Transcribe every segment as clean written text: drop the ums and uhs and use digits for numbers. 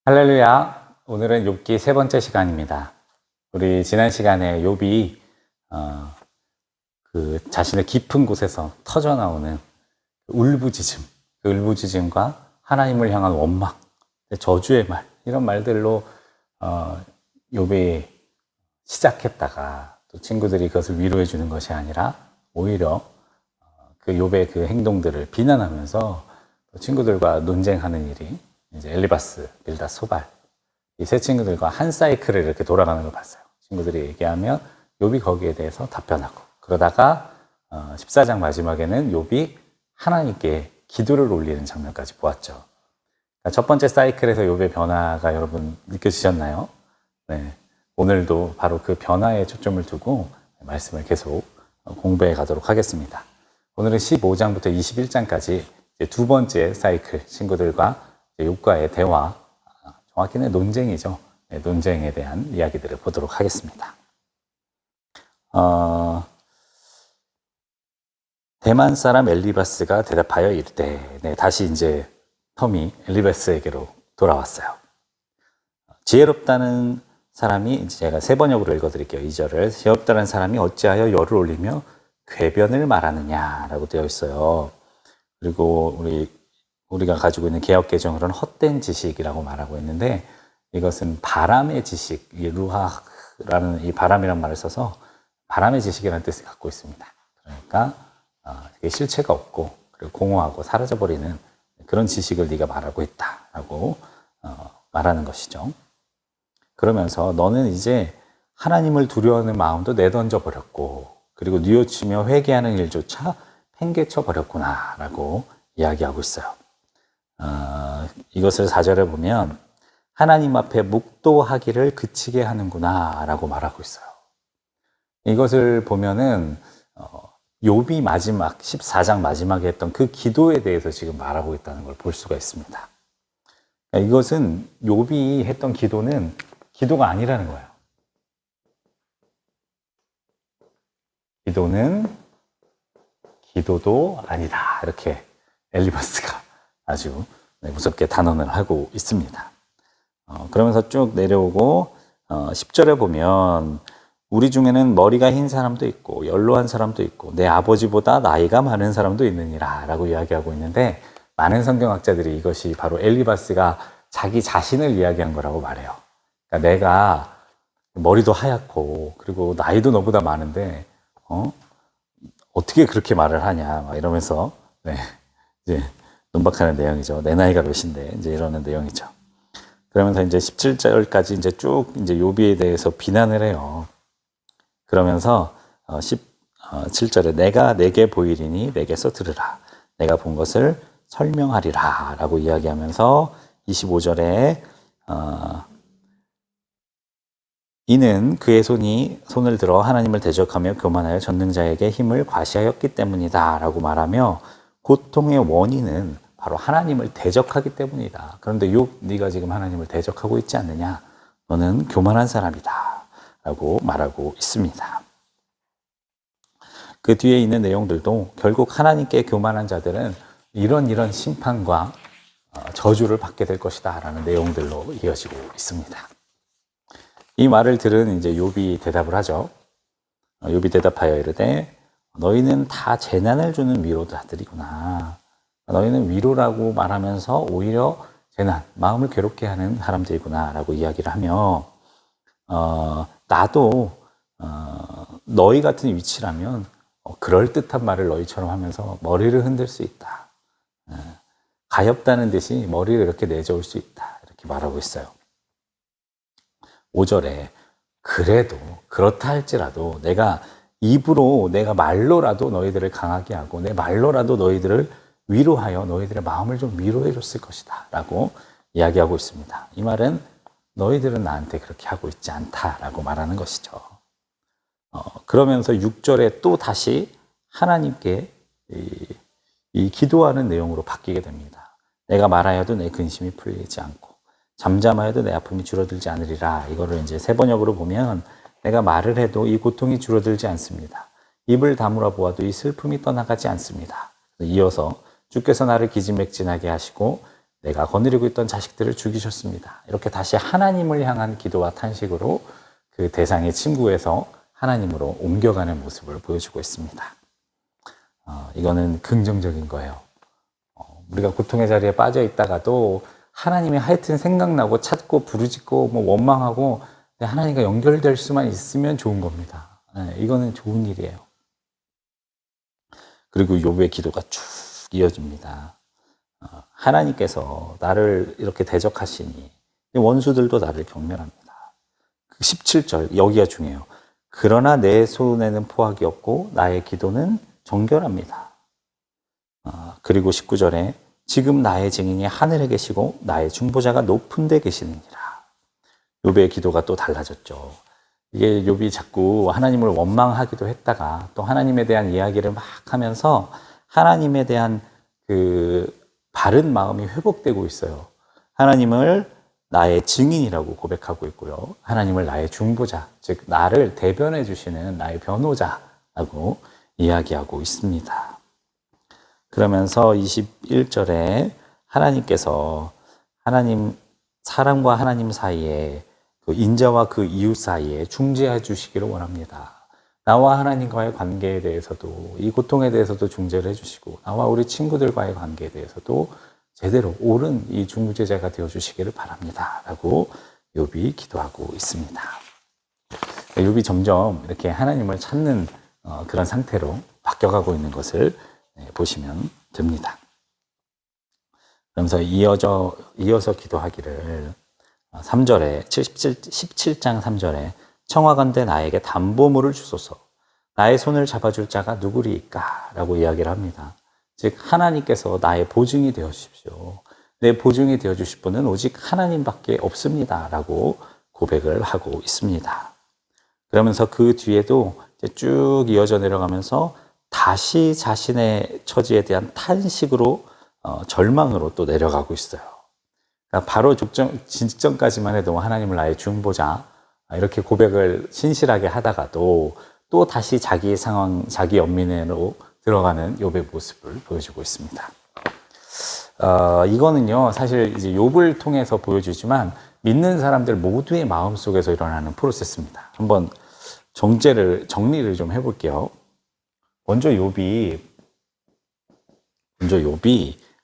할렐루야. 오늘은 욥기 세 번째 시간입니다. 우리 지난 시간에 욥이 그 자신의 깊은 곳에서 터져 나오는 울부짖음, 그 울부짖음과 하나님을 향한 원망, 저주의 말, 이런 말들로 욥이 시작했다가 또 친구들이 그것을 위로해 주는 것이 아니라 오히려 그 욥의 그 행동들을 비난하면서 친구들과 논쟁하는 일이 이제 엘리바스, 빌닷, 소발 이 세 친구들과 한 사이클을 이렇게 돌아가는 걸 봤어요. 친구들이 얘기하면 욥이 거기에 대해서 답변하고, 그러다가 14장 마지막에는 욥이 하나님께 기도를 올리는 장면까지 보았죠. 그러니까 첫 번째 사이클에서 욥의 변화가 여러분 느껴지셨나요? 네. 오늘도 바로 그 변화에 초점을 두고 말씀을 계속 공부해 가도록 하겠습니다. 오늘은 15장부터 21장까지 두 번째 사이클, 친구들과 욥과의 대화, 정확히는 논쟁이죠. 논쟁에 대한 이야기들을 보도록 하겠습니다. 대만 사람 엘리바스가 대답하여 이르되, 다시 이제 텀이 엘리바스에게로 돌아왔어요. 지혜롭다는 사람이, 이제 제가 세 번역으로 읽어드릴게요. 2절을. 지혜롭다는 사람이 어찌하여 열을 올리며 궤변을 말하느냐라고 되어 있어요. 그리고 우리가 가지고 있는 개역개정으로는 헛된 지식이라고 말하고 있는데, 이것은 바람의 지식, 이 루하라는 이 바람이라는 말을 써서 바람의 지식이라는 뜻을 갖고 있습니다. 그러니까 되게 실체가 없고 그리고 공허하고 사라져버리는 그런 지식을 네가 말하고 있다라고 말하는 것이죠. 그러면서 너는 이제 하나님을 두려워하는 마음도 내던져 버렸고, 그리고 뉘우치며 회개하는 일조차 팽개쳐 버렸구나 라고 이야기하고 있어요. 이것을 4절에 보면 하나님 앞에 묵도하기를 그치게 하는구나 라고 말하고 있어요. 이것을 보면은 욥이 마지막 14장 마지막에 했던 그 기도에 대해서 지금 말하고 있다는 걸 볼 수가 있습니다. 이것은 욥이 했던 기도는 기도가 아니라는 거예요. 기도는 기도도 아니다, 이렇게 엘리바스가 아주 무섭게 단언을 하고 있습니다. 그러면서 쭉 내려오고 10절에 보면 우리 중에는 머리가 흰 사람도 있고 연로한 사람도 있고 내 아버지보다 나이가 많은 사람도 있느니라 라고 이야기하고 있는데, 많은 성경학자들이 이것이 바로 엘리바스가 자기 자신을 이야기한 거라고 말해요. 그러니까 내가 머리도 하얗고 그리고 나이도 너보다 많은데 어떻게 그렇게 말을 하냐 막 이러면서 이제 논박하는 내용이죠. 내 나이가 몇인데 이제 이러는 내용이죠. 그러면서 이제 17절까지 이제 쭉 이제 욥에 대해서 비난을 해요. 그러면서 17절에 내가 내게 보이리니 내게서 들으라. 내가 본 것을 설명하리라 라고 이야기하면서 25절에 이는 그의 손을 들어 하나님을 대적하며 교만하여 전능자에게 힘을 과시하였기 때문이다 라고 말하며, 고통의 원인은 바로 하나님을 대적하기 때문이다. 그런데 욥, 네가 지금 하나님을 대적하고 있지 않느냐? 너는 교만한 사람이다 라고 말하고 있습니다. 그 뒤에 있는 내용들도 결국 하나님께 교만한 자들은 이런 심판과 저주를 받게 될 것이다 라는 내용들로 이어지고 있습니다. 이 말을 들은 이제 욥이 대답을 하죠. 욥이 대답하여 이르되 너희는 다 재난을 주는 위로자들이구나. 너희는 위로라고 말하면서 오히려 재난, 마음을 괴롭게 하는 사람들이구나 라고 이야기를 하며, 나도 너희 같은 위치라면 그럴듯한 말을 너희처럼 하면서 머리를 흔들 수 있다. 가엾다는 듯이 머리를 이렇게 내저을 수 있다. 이렇게 말하고 있어요. 5절에 그래도 그렇다 할지라도 내가 입으로, 내가 말로라도 너희들을 강하게 하고 내 말로라도 너희들을 위로하여 너희들의 마음을 좀 위로해 줬을 것이다 라고 이야기하고 있습니다. 이 말은 너희들은 나한테 그렇게 하고 있지 않다라고 말하는 것이죠. 그러면서 6절에 또 다시 하나님께 이 기도하는 내용으로 바뀌게 됩니다. 내가 말하여도 내 근심이 풀리지 않고 잠잠하여도 내 아픔이 줄어들지 않으리라. 이거를 이제 세 번역으로 보면 내가 말을 해도 이 고통이 줄어들지 않습니다. 입을 다물어 보아도 이 슬픔이 떠나가지 않습니다. 이어서 주께서 나를 기진맥진하게 하시고 내가 거느리고 있던 자식들을 죽이셨습니다. 이렇게 다시 하나님을 향한 기도와 탄식으로 그 대상의 친구에서 하나님으로 옮겨가는 모습을 보여주고 있습니다. 이거는 긍정적인 거예요. 우리가 고통의 자리에 빠져 있다가도 하나님이 하여튼 생각나고 찾고 부르짖고 뭐 원망하고 하나님과 연결될 수만 있으면 좋은 겁니다. 이거는 좋은 일이에요. 그리고 욥의 기도가 쭉 이어집니다. 하나님께서 나를 이렇게 대적하시니 원수들도 나를 경멸합니다. 17절 여기가 중요해요. 그러나 내 손에는 포악이 없고 나의 기도는 정결합니다. 그리고 19절에 지금 나의 증인이 하늘에 계시고 나의 중보자가 높은 데 계시느니라. 욥의 기도가 또 달라졌죠. 이게 욥이 자꾸 하나님을 원망하기도 했다가 또 하나님에 대한 이야기를 막 하면서 하나님에 대한 그 바른 마음이 회복되고 있어요. 하나님을 나의 증인이라고 고백하고 있고요. 하나님을 나의 중보자, 즉 나를 대변해 주시는 나의 변호자라고 이야기하고 있습니다. 그러면서 21절에 하나님께서 사람과 하나님 사이에 그 인자와 그 이웃 사이에 중재해 주시기를 원합니다. 나와 하나님과의 관계에 대해서도 이 고통에 대해서도 중재를 해주시고 나와 우리 친구들과의 관계에 대해서도 제대로 옳은 이 중재자가 되어주시기를 바랍니다. 라고 욥이 기도하고 있습니다. 욥이 점점 이렇게 하나님을 찾는 그런 상태로 바뀌어가고 있는 것을 보시면 됩니다. 그러면서 이어서 기도하기를 3절에 17장 3절에 청하건대 나에게 담보물을 주소서 나의 손을 잡아줄 자가 누구리까? 라고 이야기를 합니다. 즉 하나님께서 나의 보증이 되어 주십시오. 내 보증이 되어 주실 분은 오직 하나님밖에 없습니다. 라고 고백을 하고 있습니다. 그러면서 그 뒤에도 쭉 이어져 내려가면서 다시 자신의 처지에 대한 탄식으로 절망으로 또 내려가고 있어요. 그러니까 바로 직전까지만 해도 하나님을 나의 중보자 이렇게 고백을 신실하게 하다가도 또 다시 자기 상황, 자기 연민으로 들어가는 욥의 모습을 보여주고 있습니다. 이거는요, 사실 이제 욥을 통해서 보여주지만 믿는 사람들 모두의 마음 속에서 일어나는 프로세스입니다. 한번 정리를 좀 해볼게요. 먼저 욥이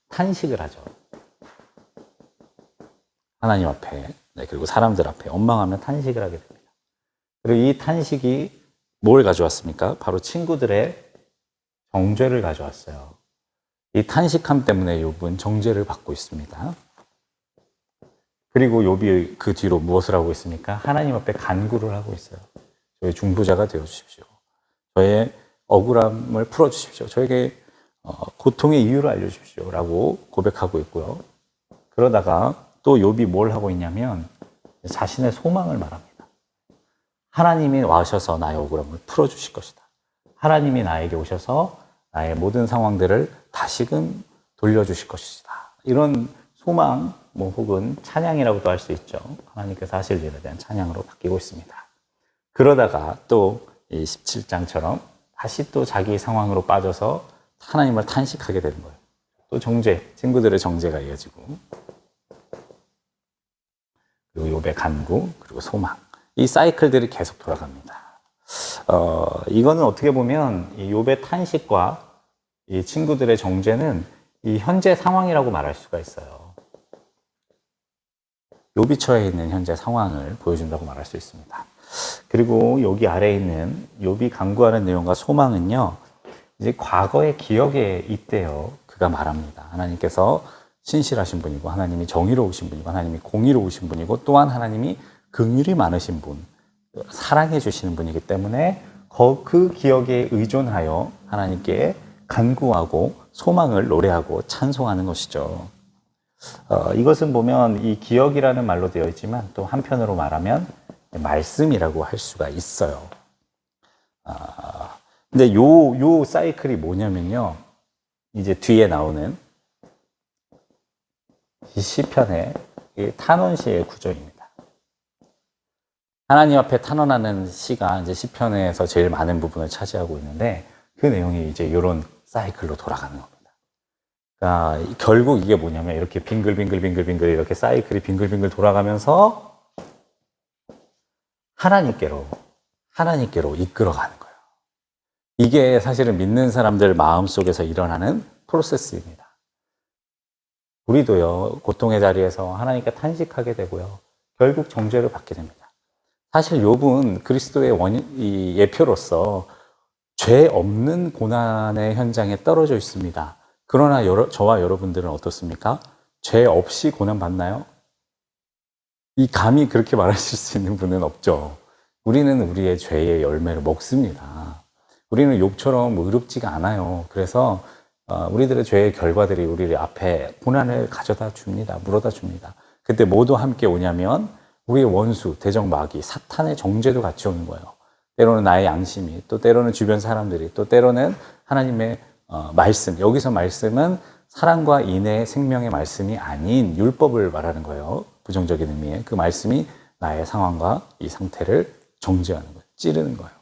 탄식을 하죠. 하나님 앞에, 그리고 사람들 앞에 원망하며 탄식을 하게 됩니다. 그리고 이 탄식이 뭘 가져왔습니까? 바로 친구들의 정죄를 가져왔어요. 이 탄식함 때문에 욥은 정죄를 받고 있습니다. 그리고 욥이 그 뒤로 무엇을 하고 있습니까? 하나님 앞에 간구를 하고 있어요. 저의 중보자가 되어주십시오. 저의 억울함을 풀어주십시오. 저에게 고통의 이유를 알려주십시오. 라고 고백하고 있고요. 그러다가 또 욥이 뭘 하고 있냐면 자신의 소망을 말합니다. 하나님이 와셔서 나의 억울함을 풀어주실 것이다. 하나님이 나에게 오셔서 나의 모든 상황들을 다시금 돌려주실 것이다. 이런 소망, 혹은 찬양이라고도 할 수 있죠. 하나님께서 하실 일에 대한 찬양으로 바뀌고 있습니다. 그러다가 또 이 17장처럼 다시 또 자기 상황으로 빠져서 하나님을 탄식하게 되는 거예요. 또 친구들의 정죄가 이어지고, 그리고 욥의 간구, 그리고 소망. 이 사이클들이 계속 돌아갑니다. 이거는 어떻게 보면 이 욥의 탄식과 이 친구들의 정죄는 이 현재 상황이라고 말할 수가 있어요. 욥이 처해 있는 현재 상황을 보여준다고 말할 수 있습니다. 그리고 여기 아래에 있는 욥이 간구하는 내용과 소망은요, 이제 과거의 기억에 있대요. 그가 말합니다. 하나님께서 신실하신 분이고, 하나님이 정의로우신 분이고, 하나님이 공의로우신 분이고, 또한 하나님이 긍휼이 많으신 분, 사랑해 주시는 분이기 때문에 그 기억에 의존하여 하나님께 간구하고 소망을 노래하고 찬송하는 것이죠. 이것은 보면 이 기억이라는 말로 되어 있지만 또 한편으로 말하면 말씀이라고 할 수가 있어요. 근데 요 사이클이 뭐냐면요, 이제 뒤에 나오는 이 시편의 탄원시의 구조입니다. 하나님 앞에 탄원하는 시가 이제 시편에서 제일 많은 부분을 차지하고 있는데 그 내용이 이제 이런 사이클로 돌아가는 겁니다. 그러니까 결국 이게 뭐냐면 이렇게 빙글빙글 이렇게 사이클이 빙글빙글 돌아가면서 하나님께로 이끌어가는 거예요. 이게 사실은 믿는 사람들 마음속에서 일어나는 프로세스입니다. 우리도요, 고통의 자리에서 하나님께 탄식하게 되고요, 결국 정죄를 받게 됩니다. 사실 욥은 그리스도의 예표로서 죄 없는 고난의 현장에 떨어져 있습니다. 그러나 저와 여러분들은 어떻습니까? 죄 없이 고난 받나요? 이 감히 그렇게 말하실 수 있는 분은 없죠. 우리는 우리의 죄의 열매를 먹습니다. 우리는 욥처럼 의롭지가 않아요. 그래서 우리들의 죄의 결과들이 우리 앞에 고난을 가져다 줍니다. 물어다 줍니다. 그때 모두 함께 오냐면 우리의 원수, 대적 마귀, 사탄의 정죄도 같이 오는 거예요. 때로는 나의 양심이, 또 때로는 주변 사람들이, 또 때로는 하나님의 말씀. 여기서 말씀은 사랑과 인애의 생명의 말씀이 아닌 율법을 말하는 거예요. 부정적인 의미의 그 말씀이 나의 상황과 이 상태를 정죄하는 거예요. 찌르는 거예요.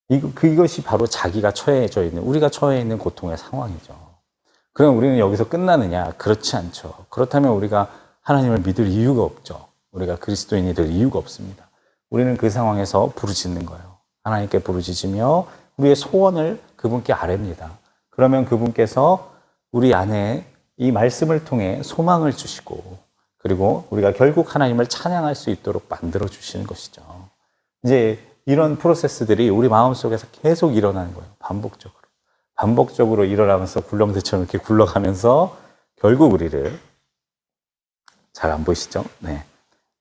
이것이 바로 자기가 처해져 있는, 우리가 처해 있는 고통의 상황이죠. 그럼 우리는 여기서 끝나느냐? 그렇지 않죠. 그렇다면 우리가 하나님을 믿을 이유가 없죠. 우리가 그리스도인이 될 이유가 없습니다. 우리는 그 상황에서 부르짖는 거예요. 하나님께 부르짖으며 우리의 소원을 그분께 아뢰입니다. 그러면 그분께서 우리 안에 이 말씀을 통해 소망을 주시고, 그리고 우리가 결국 하나님을 찬양할 수 있도록 만들어 주시는 것이죠. 이제 이런 프로세스들이 우리 마음속에서 계속 일어나는 거예요. 반복적으로 일어나면서 굴렁쇠처럼 이렇게 굴러가면서 결국 우리를, 잘 안 보이시죠? 네.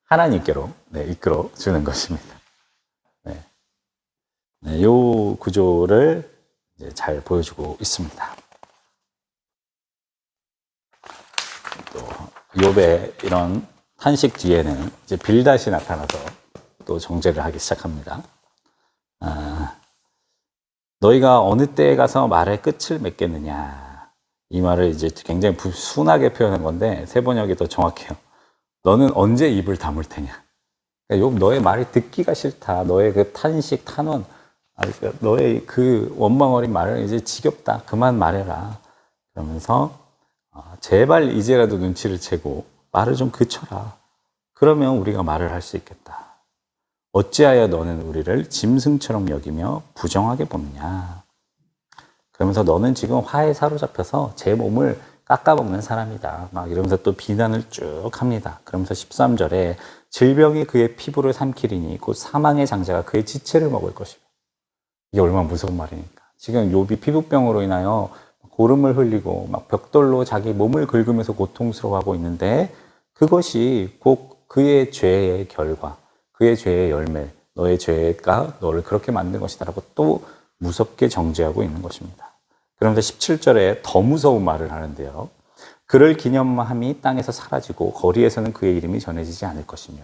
하나님께로 이끌어 주는 것입니다. 네. 이 구조를 이제 잘 보여주고 있습니다. 또 욥의 이런 탄식 뒤에는 이제 빌닷이 나타나서 또 정죄를 하기 시작합니다. 너희가 어느 때에 가서 말의 끝을 맺겠느냐. 이 말을 이제 굉장히 순하게 표현한 건데 세 번역이 더 정확해요. 너는 언제 입을 다물 테냐. 그러니까 욥, 너의 말이 듣기가 싫다. 너의 그 탄식, 탄원, 그러니까 너의 그 원망 어린 말을 이제 지겹다. 그만 말해라. 그러면서 제발 이제라도 눈치를 채고 말을 좀 그쳐라. 그러면 우리가 말을 할 수 있겠다. 어찌하여 너는 우리를 짐승처럼 여기며 부정하게 보느냐. 그러면서 너는 지금 화에 사로잡혀서 제 몸을 깎아먹는 사람이다. 막 이러면서 또 비난을 쭉 합니다. 그러면서 13절에 질병이 그의 피부를 삼키리니 곧 사망의 장자가 그의 지체를 먹을 것이다. 이게 얼마나 무서운 말이니까. 지금 욥이 피부병으로 인하여 고름을 흘리고 막 벽돌로 자기 몸을 긁으면서 고통스러워하고 있는데 그것이 곧 그의 죄의 결과, 그의 죄의 열매, 너의 죄가 너를 그렇게 만든 것이다라고 또 무섭게 정죄하고 있는 것입니다. 그러면서 17절에 더 무서운 말을 하는데요. 그를 기념함이 땅에서 사라지고 거리에서는 그의 이름이 전해지지 않을 것이며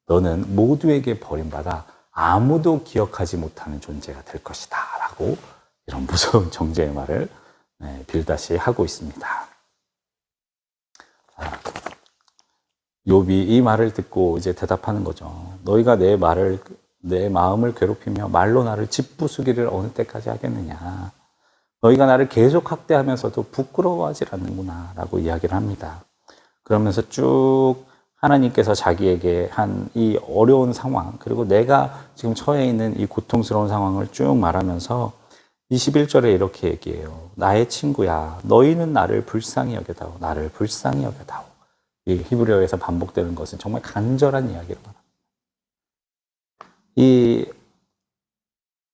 너는 모두에게 버림받아 아무도 기억하지 못하는 존재가 될 것이다 라고 이런 무서운 정죄의 말을 빌닷이 하고 있습니다. 욥이 이 말을 듣고 이제 대답하는 거죠. 너희가 내 마음을 괴롭히며 말로 나를 짓부수기를 어느 때까지 하겠느냐. 너희가 나를 계속 학대하면서도 부끄러워하지 않는구나 라고 이야기를 합니다. 그러면서 쭉 하나님께서 자기에게 한 이 어려운 상황, 그리고 내가 지금 처해 있는 이 고통스러운 상황을 쭉 말하면서 21절에 이렇게 얘기해요. 나의 친구야, 너희는 나를 불쌍히 여겨다오. 나를 불쌍히 여겨다오. 이 히브리어에서 반복되는 것은 정말 간절한 이야기로 말합니다. 이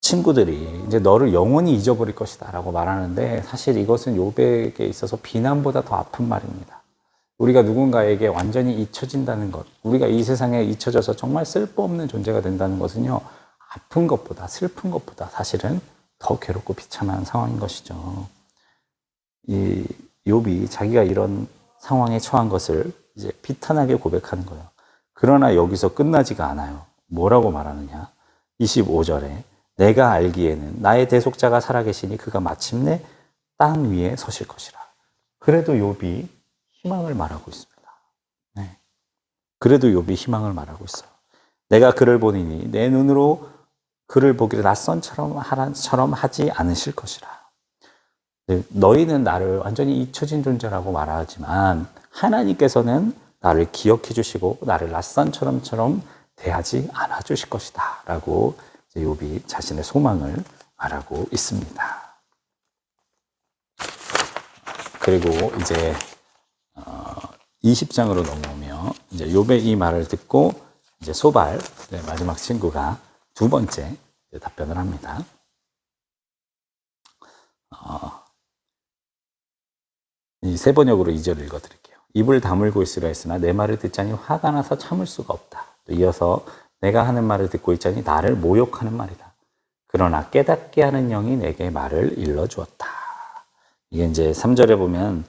친구들이 이제 너를 영원히 잊어버릴 것이다 라고 말하는데 사실 이것은 욥에게 있어서 비난보다 더 아픈 말입니다. 우리가 누군가에게 완전히 잊혀진다는 것, 우리가 이 세상에 잊혀져서 정말 쓸모없는 존재가 된다는 것은요, 아픈 것보다, 슬픈 것보다 사실은 더 괴롭고 비참한 상황인 것이죠. 이 욥이 자기가 이런 상황에 처한 것을 이제 비탄하게 고백하는 거예요. 그러나 여기서 끝나지가 않아요. 뭐라고 말하느냐? 25절에 내가 알기에는 나의 대속자가 살아계시니 그가 마침내 땅 위에 서실 것이라. 그래도 욥이 희망을 말하고 있습니다. 네. 그래도 욥이 희망을 말하고 있어요. 내가 그를 보니니 내 눈으로 그를 보기를 낯선처럼 하지 않으실 것이라. 너희는 나를 완전히 잊혀진 존재라고 말하지만 하나님께서는 나를 기억해 주시고 나를 낯선처럼처럼 대하지 않아 주실 것이다 라고 욥이 자신의 소망을 말하고 있습니다. 그리고 이제 20장으로 넘어오며 이제 욥의 이 말을 듣고 이제 소발 마지막 친구가 두 번째 답변을 합니다. 이 세 번역으로 2절 읽어드릴게요. 입을 다물고 있으려 했으나 내 말을 듣자니 화가 나서 참을 수가 없다. 또 이어서 내가 하는 말을 듣고 있자니 나를 모욕하는 말이다. 그러나 깨닫게 하는 영이 내게 말을 일러주었다. 이게 이제 3절에 보면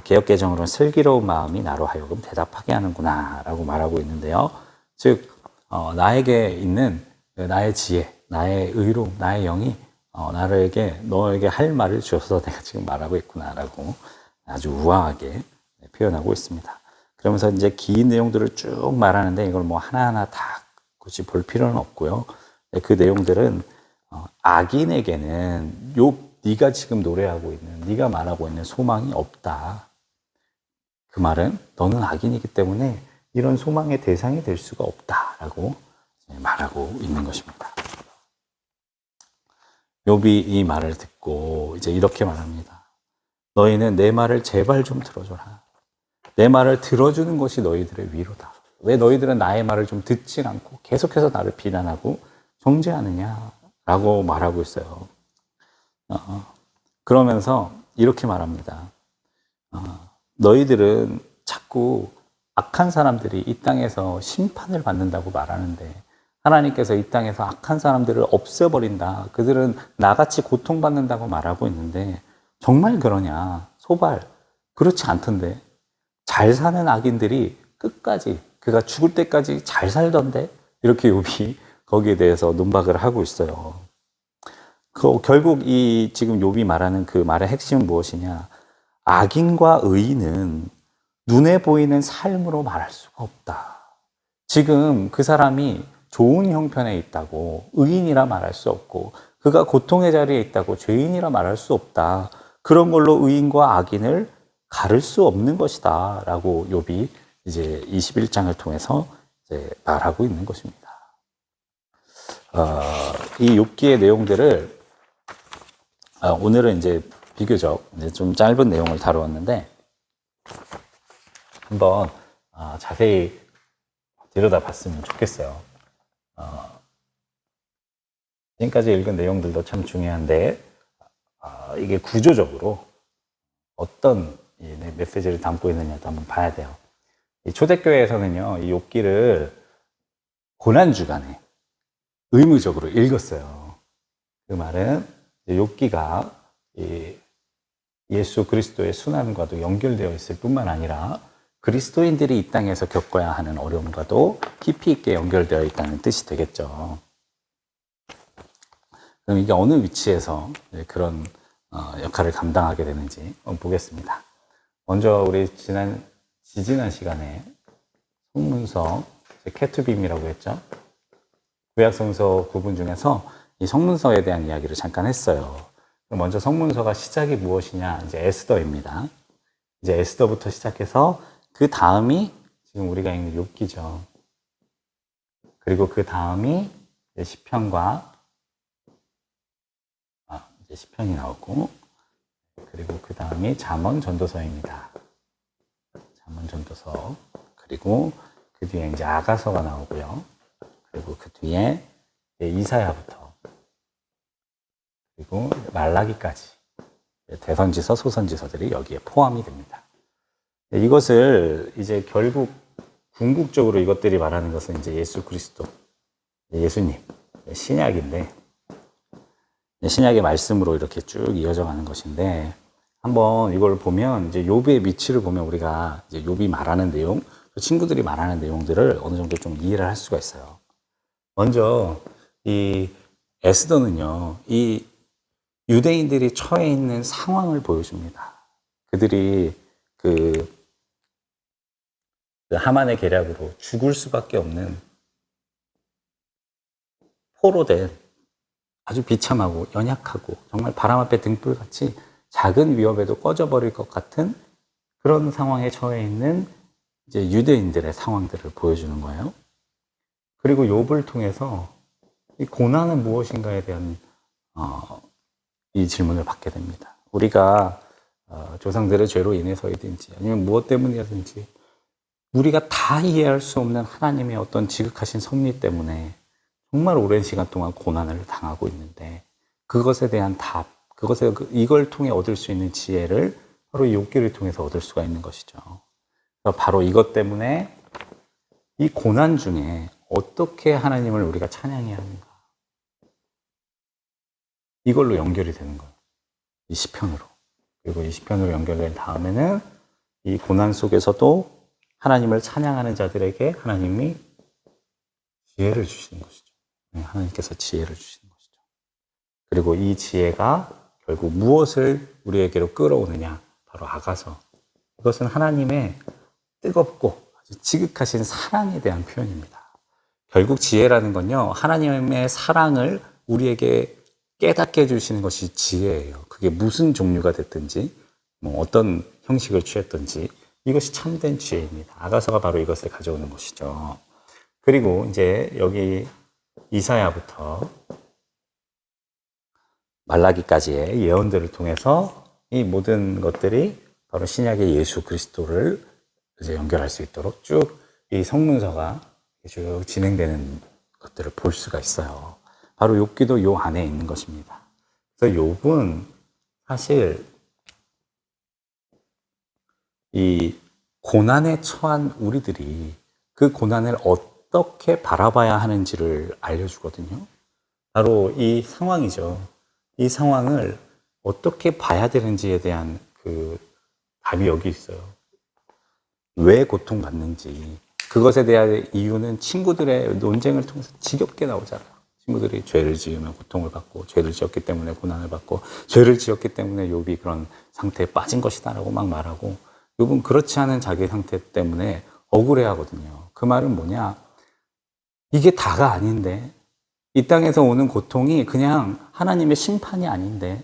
개역개정으로는 슬기로운 마음이 나로 하여금 대답하게 하는구나 라고 말하고 있는데요. 즉 나에게 있는 나의 지혜, 나의 의로움, 나의 영이 너에게 할 말을 주어서 내가 지금 말하고 있구나 라고 아주 우아하게 표현하고 있습니다. 그러면서 이제 긴 내용들을 쭉 말하는데 이걸 뭐 하나하나 다 굳이 볼 필요는 없고요. 그 내용들은 악인에게는 네가 지금 노래하고 있는, 네가 말하고 있는 소망이 없다. 그 말은 너는 악인이기 때문에 이런 소망의 대상이 될 수가 없다라고 말하고 있는 것입니다. 욥이 이 말을 듣고 이제 이렇게 말합니다. 너희는 내 말을 제발 좀 들어줘라. 내 말을 들어주는 것이 너희들의 위로다. 왜 너희들은 나의 말을 좀 듣지 않고 계속해서 나를 비난하고 정죄하느냐라고 말하고 있어요. 그러면서 이렇게 말합니다. 너희들은 자꾸 악한 사람들이 이 땅에서 심판을 받는다고 말하는데 하나님께서 이 땅에서 악한 사람들을 없애버린다. 그들은 나같이 고통받는다고 말하고 있는데 정말 그러냐? 소발, 그렇지 않던데. 잘 사는 악인들이 끝까지, 그가 죽을 때까지 잘 살던데? 이렇게 욥이 거기에 대해서 논박을 하고 있어요. 결국 지금 욥이 말하는 그 말의 핵심은 무엇이냐? 악인과 의인은 눈에 보이는 삶으로 말할 수가 없다. 지금 그 사람이 좋은 형편에 있다고 의인이라 말할 수 없고, 그가 고통의 자리에 있다고 죄인이라 말할 수 없다. 그런 걸로 의인과 악인을 가를 수 없는 것이다 라고 욥이 이제 21장을 통해서 이제 말하고 있는 것입니다. 이 욥기의 내용들을 오늘은 이제 비교적 이제 좀 짧은 내용을 다루었는데 한번 자세히 들여다봤으면 좋겠어요. 지금까지 읽은 내용들도 참 중요한데 이게 구조적으로 어떤 메시지를 담고 있느냐도 한번 봐야 돼요. 이 초대교회에서는요, 이 욥기를 고난주간에 의무적으로 읽었어요. 그 말은 욥기가 예수 그리스도의 순환과도 연결되어 있을 뿐만 아니라 그리스도인들이 이 땅에서 겪어야 하는 어려움과도 깊이 있게 연결되어 있다는 뜻이 되겠죠. 그럼 이게 어느 위치에서 그런 역할을 감당하게 되는지 한번 보겠습니다. 먼저 우리 지지난 시간에 성문서, 케투빔이라고 했죠. 구약성서 구분 중에서 이 성문서에 대한 이야기를 잠깐 했어요. 먼저 성문서가 시작이 무엇이냐? 이제 에스더입니다. 이제 에스더부터 시작해서 그 다음이 지금 우리가 읽는 욥기죠. 그리고 그 다음이 시편과 이제 시편이 나오고, 그리고 그 다음이 잠언 전도서입니다. 잠언 전도서. 그리고 그 뒤에 이제 아가서가 나오고요. 그리고 그 뒤에 이사야부터 그리고 말라기까지 대선지서, 소선지서들이 여기에 포함이 됩니다. 이것을 이제 결국 궁극적으로 이것들이 말하는 것은 이제 예수 그리스도, 예수님, 신약인데 신약의 말씀으로 이렇게 쭉 이어져 가는 것인데 한번 이걸 보면 이제 욥의 위치를 보면 우리가 이제 욥이 말하는 내용, 친구들이 말하는 내용들을 어느 정도 좀 이해를 할 수가 있어요. 먼저 이 에스더는요, 이 유대인들이 처해 있는 상황을 보여줍니다. 그들이 그 하만의 계략으로 죽을 수밖에 없는 포로된 아주 비참하고 연약하고 정말 바람 앞에 등불같이 작은 위협에도 꺼져버릴 것 같은 그런 상황에 처해 있는 이제 유대인들의 상황들을 보여주는 거예요. 그리고 욥을 통해서 이 고난은 무엇인가에 대한 이 질문을 받게 됩니다. 우리가 조상들의 죄로 인해서이든지 아니면 무엇 때문이든지 우리가 다 이해할 수 없는 하나님의 어떤 지극하신 섭리 때문에 정말 오랜 시간 동안 고난을 당하고 있는데 그것에 대한 답, 이걸 통해 얻을 수 있는 지혜를 바로 이 욥기를 통해서 얻을 수가 있는 것이죠. 바로 이것 때문에 이 고난 중에 어떻게 하나님을 우리가 찬양해야 하는가, 이걸로 연결이 되는 거예요. 이 시편으로. 그리고 이 시편으로 연결된 다음에는 이 고난 속에서도 하나님을 찬양하는 자들에게 하나님이 지혜를 주시는 것이죠. 하나님께서 지혜를 주시는 것이죠. 그리고 이 지혜가 결국 무엇을 우리에게로 끌어오느냐, 바로 아가서. 이것은 하나님의 뜨겁고 아주 지극하신 사랑에 대한 표현입니다. 결국 지혜라는 건요, 하나님의 사랑을 우리에게 깨닫게 해주시는 것이 지혜예요. 그게 무슨 종류가 됐든지, 뭐 어떤 형식을 취했든지, 이것이 참된 지혜입니다. 아가서가 바로 이것을 가져오는 것이죠. 그리고 이제 여기 이사야부터 말라기까지의 예언들을 통해서 이 모든 것들이 바로 신약의 예수 그리스도를 이제 연결할 수 있도록 쭉 이 성문서가 쭉 진행되는 것들을 볼 수가 있어요. 바로 욥기도 요 안에 있는 것입니다. 그래서 욥은 사실 이 고난에 처한 우리들이 그 고난을 어떻게 바라봐야 하는지를 알려주거든요. 바로 이 상황이죠. 이 상황을 어떻게 봐야 되는지에 대한 그 답이 여기 있어요. 왜 고통받는지, 그것에 대한 이유는 친구들의 논쟁을 통해서 지겹게 나오잖아요. 친구들이 죄를 지으면 고통을 받고, 죄를 지었기 때문에 고난을 받고, 죄를 지었기 때문에 욥이 그런 상태에 빠진 것이다라고 막 말하고, 욥은 그렇지 않은 자기 상태 때문에 억울해하거든요. 그 말은 뭐냐? 이게 다가 아닌데, 이 땅에서 오는 고통이 그냥 하나님의 심판이 아닌데,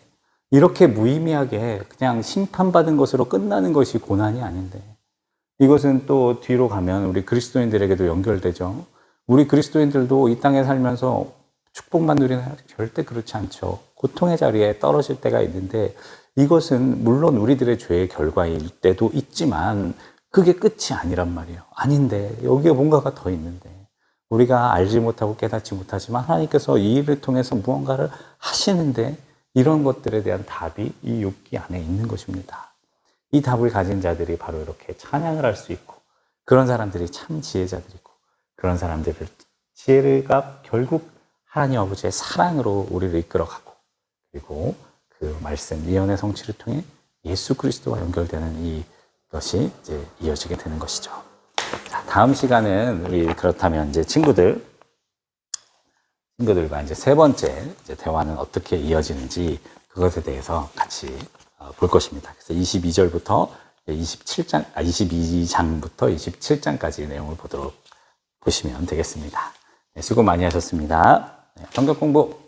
이렇게 무의미하게 그냥 심판받은 것으로 끝나는 것이 고난이 아닌데, 이것은 또 뒤로 가면 우리 그리스도인들에게도 연결되죠. 우리 그리스도인들도 이 땅에 살면서 축복만 누리는 절대 그렇지 않죠. 고통의 자리에 떨어질 때가 있는데, 이것은 물론 우리들의 죄의 결과일 때도 있지만 그게 끝이 아니란 말이에요. 아닌데 여기에 뭔가가 더 있는데, 우리가 알지 못하고 깨닫지 못하지만 하나님께서 이 일을 통해서 무언가를 하시는데, 이런 것들에 대한 답이 이 욥기 안에 있는 것입니다. 이 답을 가진 자들이 바로 이렇게 찬양을 할 수 있고, 그런 사람들이 참 지혜자들이고, 그런 사람들을 지혜가 결국 하나님 아버지의 사랑으로 우리를 이끌어가고, 그리고 그 말씀, 예언의 성취를 통해 예수 그리스도와 연결되는 이것이 이제 이어지게 되는 것이죠. 자, 다음 시간은 우리 그렇다면 이제 친구들과 이제 세 번째 이제 대화는 어떻게 이어지는지 그것에 대해서 같이 볼 것입니다. 그래서 22절부터 22장부터 27장까지 내용을 보시면 되겠습니다. 네, 수고 많이 하셨습니다. 성경 공부